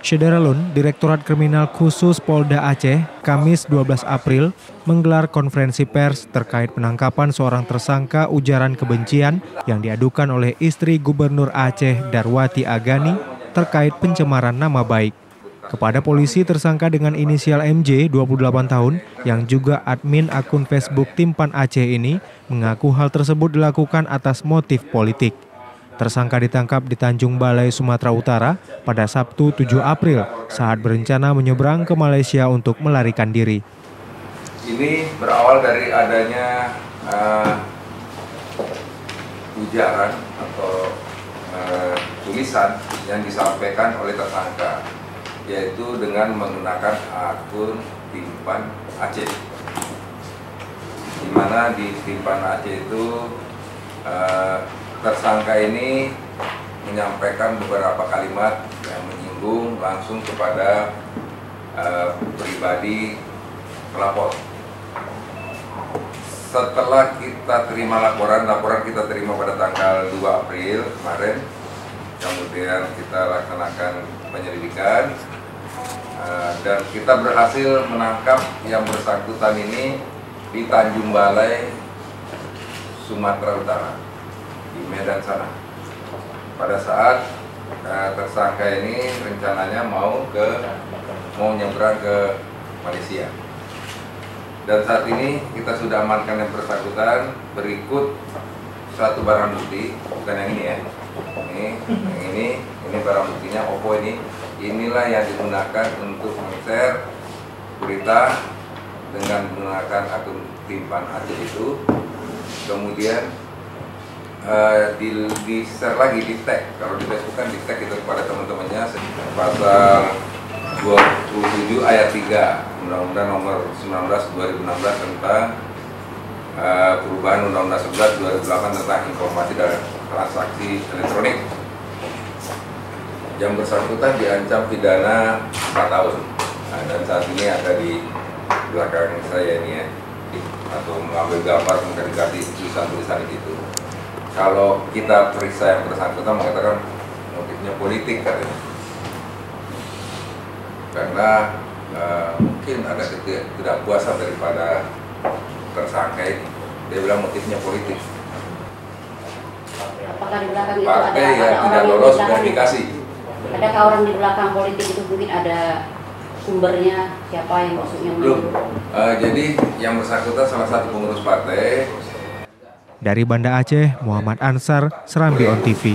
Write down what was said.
Syederalun, Direktorat Kriminal Khusus Polda Aceh, Kamis 12 April, menggelar konferensi pers terkait penangkapan seorang tersangka ujaran kebencian yang diadukan oleh istri Gubernur Aceh Darwati Agani terkait pencemaran nama baik. Kepada polisi, tersangka dengan inisial MJ, 28 tahun, yang juga admin akun Facebook Timpan Aceh ini, mengaku hal tersebut dilakukan atas motif politik. Tersangka ditangkap di Tanjung Balai, Sumatera Utara pada Sabtu 7 April saat berencana menyeberang ke Malaysia untuk melarikan diri. Ini berawal dari adanya ujaran atau tulisan yang disampaikan oleh tersangka, yaitu dengan menggunakan akun Timpan Aceh, di mana di Timpan Aceh itu tersangka ini menyampaikan beberapa kalimat yang menyinggung langsung kepada pribadi pelapor. Setelah kita terima laporan kita terima pada tanggal 2 April kemarin, kemudian kita laksanakan penyelidikan dan kita berhasil menangkap yang bersangkutan ini di Tanjung Balai, Sumatera Utara, di Medan sana. Pada saat tersangka ini rencananya mau nyebrang ke Malaysia. Dan saat ini kita sudah amankan yang bersangkutan, berikut satu barang bukti, bukan yang ini ya. Ini barang buktinya Oppo ini. Inilah yang digunakan untuk men-share berita dengan menggunakan akun Timpan Aceh itu. Kemudian di-share lagi, di-tag. Kalau di Facebook kan di-tag itu kepada teman-temannya. Pasal 27 ayat 3 Undang-Undang Nomor 19/2016 tentang perubahan Undang-Undang 11/2008 tentang informasi dan transaksi elektronik. Yang bersangkutan diancam pidana 4 tahun. Dan saat ini ada di belakang saya ini ya, atau mengambil gambar kemudian dikasih tulisan-tulisan itu. Kalau kita periksa yang bersangkutan mengatakan motifnya politik katanya. Karena mungkin ada ketidakpuasan daripada tersangka ini. Dia bilang motifnya politik. Apakah di belakang itu partai ada yang tidak lolos verifikasi? Adakah orang di belakang politik itu mungkin ada sumbernya, siapa yang maksudnya? Belum. Jadi yang bersangkutan salah satu pengurus partai. Dari Banda Aceh, Muhammad Ansar, Serambi On TV.